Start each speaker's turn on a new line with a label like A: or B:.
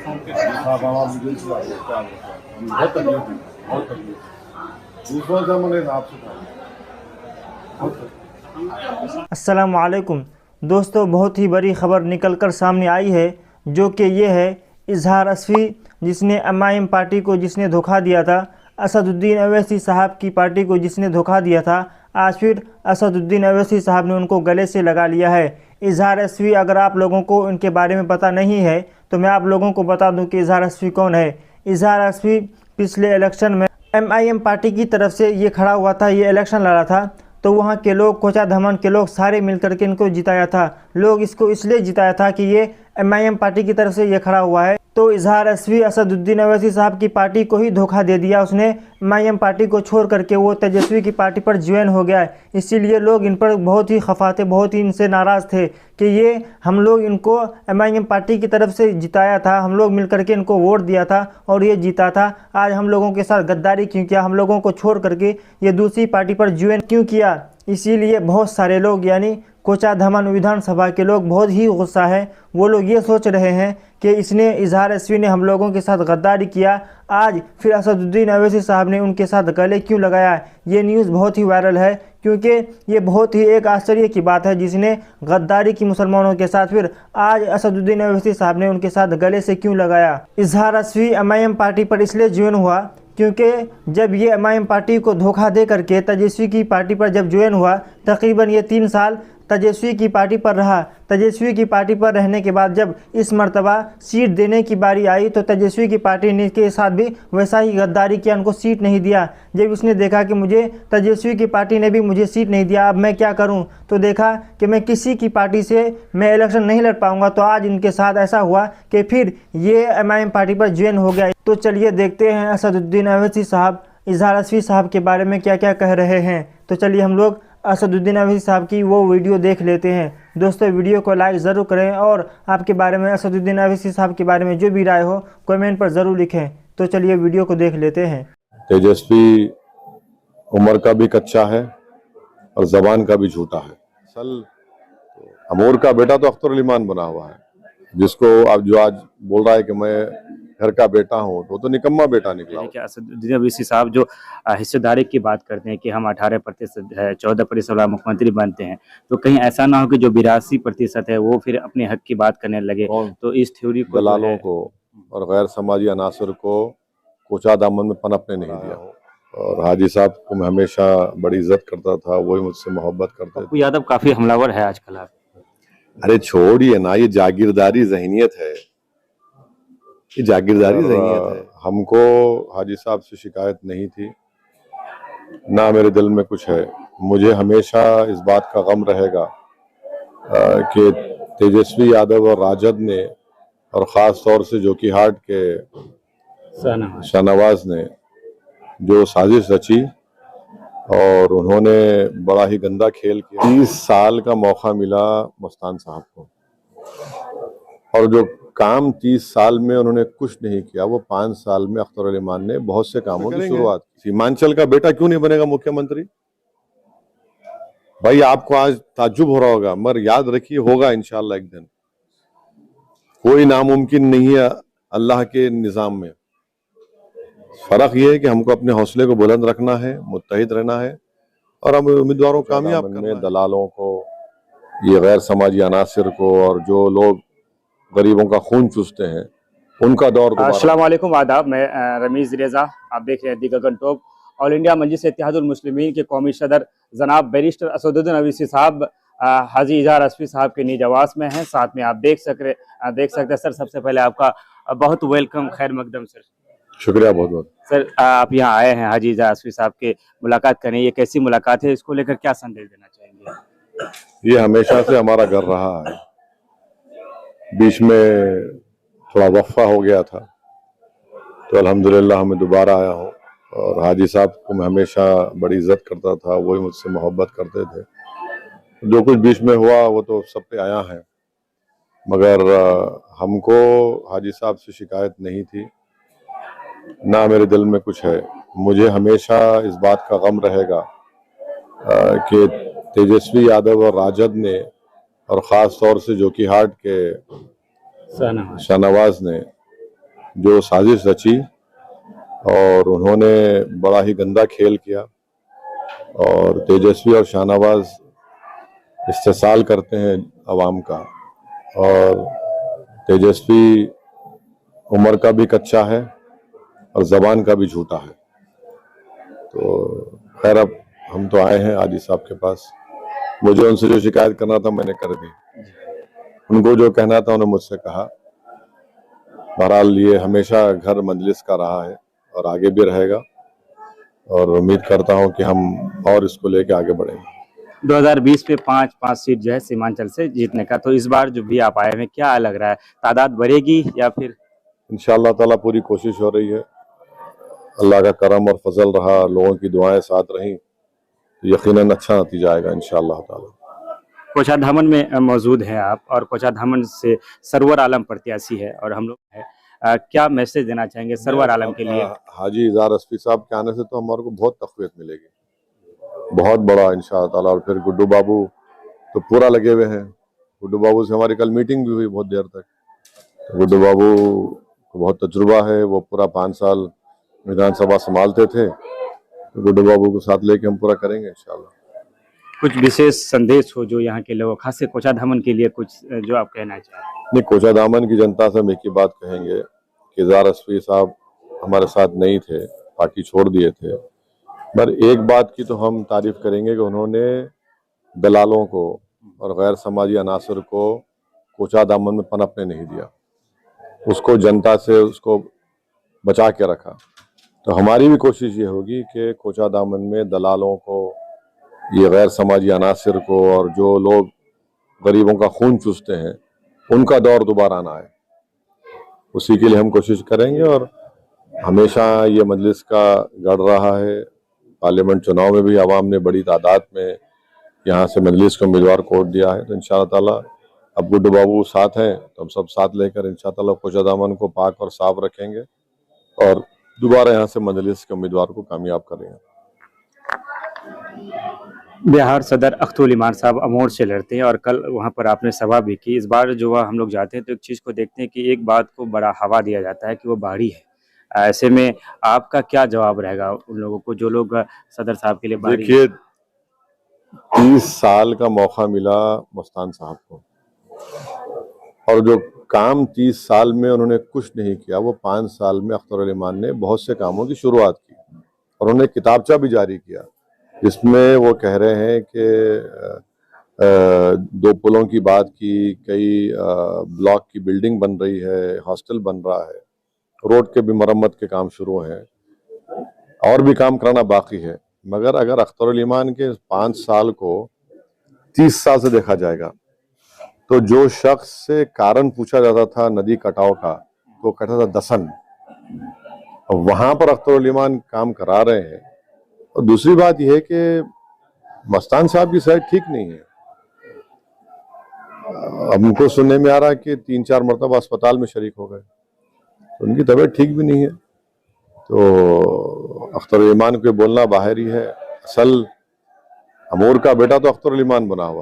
A: साहब आवाज दिल से बात करते हैं, बहुत तकलीफ हुई, बहुत तकलीफ हुई। दूसरों से मैंने आपसे कहा बहुत तकलीफ।
B: अस्सलामु अलैकुम दोस्तों, बहुत ही बड़ी ख़बर निकल कर सामने आई है, जो कि ये है इजहार असफ़ी, जिसने MIM पार्टी को जिसने धोखा दिया था, असदुद्दीन अवैसी साहब की पार्टी को जिसने धोखा दिया था, आज फिर असदुद्दीन अवैसी साहब ने उनको गले से लगा लिया है। इजहार असफ़ी, अगर आप लोगों को इनके बारे में पता नहीं है तो मैं आप लोगों को बता दूं कि इजहार असफ़ी कौन है। इजहार असफ़ी पिछले इलेक्शन में MIM पार्टी की तरफ से ये खड़ा हुआ था, ये इलेक्शन लड़ा था, तो वहाँ के लोग, कोचा धमन के लोग सारे मिलकर के इनको जिताया था। लोग इसको इसलिए जिताया था कि ये MIM पार्टी की तरफ से ये खड़ा हुआ है। तो इजहार असफ़ी असदुद्दीन अवैसी साहब की पार्टी को ही धोखा दे दिया उसने। MIM पार्टी को छोड़ करके वो तेजस्वी की पार्टी पर ज्वाइन हो गया है। इसीलिए लोग इन पर बहुत ही खफा थे, बहुत ही इनसे नाराज़ थे कि ये हम लोग इनको MIM पार्टी की तरफ से जिताया था, हम लोग मिल करके इनको वोट दिया था और ये जीता था। आज हम लोगों के साथ गद्दारी क्यों किया, हम लोगों को छोड़ करके ये दूसरी पार्टी पर ज्वाइन क्यों किया। इसीलिए बहुत सारे लोग, यानी कोचा धमन विधानसभा के लोग बहुत ही गुस्सा है। वो लोग ये सोच रहे हैं कि इसने, इजहार असफ़ी ने हम लोगों के साथ गद्दारी किया, आज फिर असदुद्दीन अवैसी साहब ने उनके साथ गले क्यों लगाया। ये न्यूज़ बहुत ही वायरल है, क्योंकि ये बहुत ही एक आश्चर्य की बात है, जिसने गद्दारी की मुसलमानों के साथ, फिर आज असदुद्दीन अवैसी साहब ने उनके साथ गले से क्यों लगाया। इजहार असफ़ी MIM पार्टी पर इसलिए ज्वाइन हुआ क्योंकि जब ये MIM पार्टी को धोखा दे करके तेजस्वी की पार्टी पर जब ज्वाइन हुआ, तकरीबन ये 3 साल तेजस्वी की पार्टी पर रहा। तेजस्वी की पार्टी पर रहने के बाद जब इस मर्तबा सीट देने की बारी आई तो तेजस्वी की पार्टी ने के साथ भी वैसा ही गद्दारी किया, उनको सीट नहीं दिया। जब उसने देखा कि मुझे तेजस्वी की पार्टी ने भी मुझे सीट नहीं दिया, अब मैं क्या करूं, तो देखा कि मैं किसी की पार्टी से मैं इलेक्शन नहीं लड़ पाऊंगा, तो आज इनके साथ ऐसा हुआ कि फिर ये MIM पार्टी पर ज्वाइन हो गया। तो चलिए देखते हैं असदुद्दीन अवैसी साहब इजहार असफ़ी साहब के बारे में क्या क्या कह रहे हैं। तो चलिए हम लोग असदुद्दीन अवैसी साहब की वो वीडियो देख लेते हैं। दोस्तों, वीडियो को लाइक ज़रूर करें और आपके बारे में, असदुद्दीन अवैसी साहब के बारे में जो भी राय हो कमेंट पर ज़रूर लिखें। तो चलिए वीडियो को देख लेते हैं।
A: तेजस्वी उम्र का भी कच्चा है और जबान का भी झूठा है। असल अमूर का बेटा तो अख्तर अली मान बना हुआ है, जिसको अब जो आज बोल रहा है कि मैं घर का बेटा हूँ, तो निकम्मा बेटा निकला।
C: असदुद्दीन अवैसी साहब जो हिस्सेदारी की बात करते हैं कि हम 18% है, 14% वाला मुख्यमंत्री बनते हैं, तो कहीं ऐसा ना हो कि जो 82% है वो फिर अपने हक की बात करने लगे। तो इस थ्योरी को,
A: दलालों को और गैर समाजी अनासर को कोचा दामन में पनपने नहीं दिया। और हाजी साहब को मैं हमेशा बड़ी इज्जत करता था, वही मुझसे मोहब्बत करते थे।
C: यादव काफी हमलावर है आजकल। आप
A: अरे छोड़िए ना, ये जागीरदारी ज़हनियत है, ये जागीरदारी ज़हनियत है। हमको हाजी साहब से शिकायत नहीं थी, ना मेरे दिल में कुछ है। मुझे हमेशा इस बात का गम रहेगा कि तेजस्वी यादव और राजद ने, और ख़ास तौर से जोकीहाट के शाहनवाज ने जो साजिश रची और उन्होंने बड़ा ही गंदा खेल किया। 30 साल का मौका मिला मस्तान साहब को, और जो काम 30 साल में उन्होंने कुछ नहीं किया, वो 5 साल में अख्तर अली मान ने बहुत से कामों की शुरुआत की। सीमांचल का बेटा क्यों नहीं बनेगा मुख्यमंत्री? भाई आपको आज ताज्जुब हो रहा होगा, मगर याद रखिए होगा इंशाल्लाह एक दिन। कोई नामुमकिन नहीं है अल्लाह के निजाम में। फर्क ये है कि हमको अपने हौसले को बुलंद रखना है, मुत्तहिद रहना है, और हम उम्मीदवारों को कामयाब करना है। दलालों को, ये गैर समाजी अनासर को, और जो लोग गरीबों का खून चूसते हैं, उनका दौर।
C: अस्सलाम वालेकुम, आदाब। मैं रमीज रेजा, आप देख रहे हैं दी गगन टॉप। ऑल इंडिया मजलिस इत्तेहादुल मुस्लिमीन के कौमी सदर जनाब बैरिस्टर असदुद्दीन अवैसी साहब हाजी इजहार असफ़ी साहब के निजवास में हैं। साथ में आप देख सकते हैं। सर, सबसे पहले आपका बहुत वेलकम, खैर मकदम सर।
A: शुक्रिया बहुत बहुत।
C: सर, आप यहाँ आए हैं हाजी इजहार असफ़ी साहब के मुलाकात करने, ये कैसी मुलाकात है, इसको लेकर क्या संदेश देना चाहेंगे?
A: ये हमेशा से हमारा घर रहा है, बीच में थोड़ा वक्फा हो गया था, तो अल्हम्दुलिल्लाह मैं दोबारा आया हूँ। और हाजी साहब को मैं हमेशा बड़ी इज्जत करता था, वही मुझसे मोहब्बत करते थे। जो कुछ बीच में हुआ वो तो सब पे आया है, मगर हमको हाजी साहब से शिकायत नहीं थी, ना मेरे दिल में कुछ है। मुझे हमेशा इस बात का गम रहेगा कि तेजस्वी यादव और राजद ने, और ख़ास तौर से जोकीहाट के शाहनवाज ने जो साजिश रची और उन्होंने बड़ा ही गंदा खेल किया और तेजस्वी और शाहनवाज इस्तेसाल करते हैं अवाम का। और तेजस्वी उम्र का भी कच्चा है और जबान का भी झूठा है। तो खैर अब हम तो आए हैं आदि साहब के पास। मुझे उनसे जो शिकायत करना था मैंने कर दी, उनको जो कहना था उन्होंने मुझसे कहा। बहरहाल ये हमेशा घर मजलिस का रहा है और आगे भी रहेगा और उम्मीद करता हूं कि हम और इसको लेके आगे बढ़ेंगे।
C: 2020 में 5 सीट जो है सीमांचल से जीतने का, तो इस बार जो भी आप आए हैं क्या लग रहा है, तादाद बढ़ेगी या फिर?
A: इंशाअल्लाह ताला पूरी कोशिश हो रही है। अल्लाह का करम और फजल रहा, लोगों की दुआएं साथ रहीं, तो यकीनन अच्छा नतीजा आएगा इंशाअल्लाह ताला।
C: कोचाधामन में मौजूद हैं आप और कोचाधामन से सरवर आलम प्रत्याशी है और हम लोग हैं, क्या मैसेज देना चाहेंगे सरवर आलम के लिए?
A: हाजी इज़हार अस्फी साहब के आने से तो हमारे को बहुत तक़वियत मिलेगी, बहुत बड़ा इंशाअल्लाह ताला। और फिर गुड्डू बाबू तो पूरा लगे हुए हैं। गुड्डू बाबू से हमारी कल मीटिंग भी हुई बहुत देर तक। तो गुड्डू बाबू को बहुत तजुर्बा है, वो पूरा 5 साल विधानसभा संभालते थे। तो गुड्डू बाबू को साथ लेके हम पूरा करेंगे इंशाअल्लाह।
C: कुछ विशेष संदेश हो जो यहाँ के लोगों, खास से कोचाधामन के लिए, कुछ जो आप कहना चाहें?
A: नहीं, कोचाधामन की जनता से हम एक ही बात कहेंगे कि इज़हार अस्फी साहब हमारे साथ नहीं थे, पार्टी छोड़ दिए थे, पर एक बात की तो हम तारीफ करेंगे कि उन्होंने दलालों को और गैर समाजी अनासर को कोचाधामन में पनपने नहीं दिया, उसको जनता से उसको बचा के रखा। तो हमारी भी कोशिश ये होगी कि कोचाधामन में दलालों को, ये गैर समाजी अनासर को और जो लोग गरीबों का खून चूसते हैं उनका दौर दोबारा ना आए, उसी के लिए हम कोशिश करेंगे। और हमेशा ये मजलिस का गढ़ रहा है। पार्लियामेंट चुनाव में भी आवाम ने बड़ी तादाद में यहाँ से मजलिस को उम्मीदवार को वोट दिया है। तो इंशाअल्लाह ताला अब गुड्डू बाबू साथ हैं तो हम सब साथ लेकर इंशाअल्लाह ताला कोचाधामन को पाक और साफ रखेंगे और दोबारा यहाँ से मजलिस के उम्मीदवार को कामयाब करेंगे।
C: बिहार सदर अख्तरुल ईमान साहब अमोर से लड़ते हैं और कल वहां पर आपने सभा भी की। इस बार जो हम लोग जाते हैं तो एक चीज़ को देखते हैं कि एक बात को बड़ा हवा दिया जाता है कि वो बाहरी है। ऐसे में आपका क्या जवाब रहेगा उन लोगों को जो लोग सदर साहब के लिए बाहरी?
A: देखिए, 30 साल का मौका मिला मस्तान साहब को और जो काम 30 साल में उन्होंने कुछ नहीं किया, वो 5 साल में अख्तरुल ईमान ने बहुत से कामों की शुरुआत की और उन्होंने किताबचा भी जारी किया जिसमें वो कह रहे हैं कि 2 पुलों की बात की, कई ब्लॉक की बिल्डिंग बन रही है, हॉस्टल बन रहा है, रोड के भी मरम्मत के काम शुरू हैं और भी काम कराना बाकी है। मगर अगर अख्तरुल ईमान के 5 साल को 30 साल से देखा जाएगा तो जो शख्स से कारण पूछा जाता था नदी कटाव का, तो कहता था दसन, वहां पर अख्तरुल ईमान काम करा रहे हैं। और दूसरी बात यह है कि मस्तान साहब की सेहत ठीक नहीं है। हमको सुनने में आ रहा है कि 3-4 मरतबा अस्पताल में शरीक हो गए, तो उनकी तबीयत ठीक भी नहीं है। तो अख्तरुल ईमान को बोलना बाहर ही है। असल अमूर का बेटा तो अख्तरुल ईमान बना हुआ।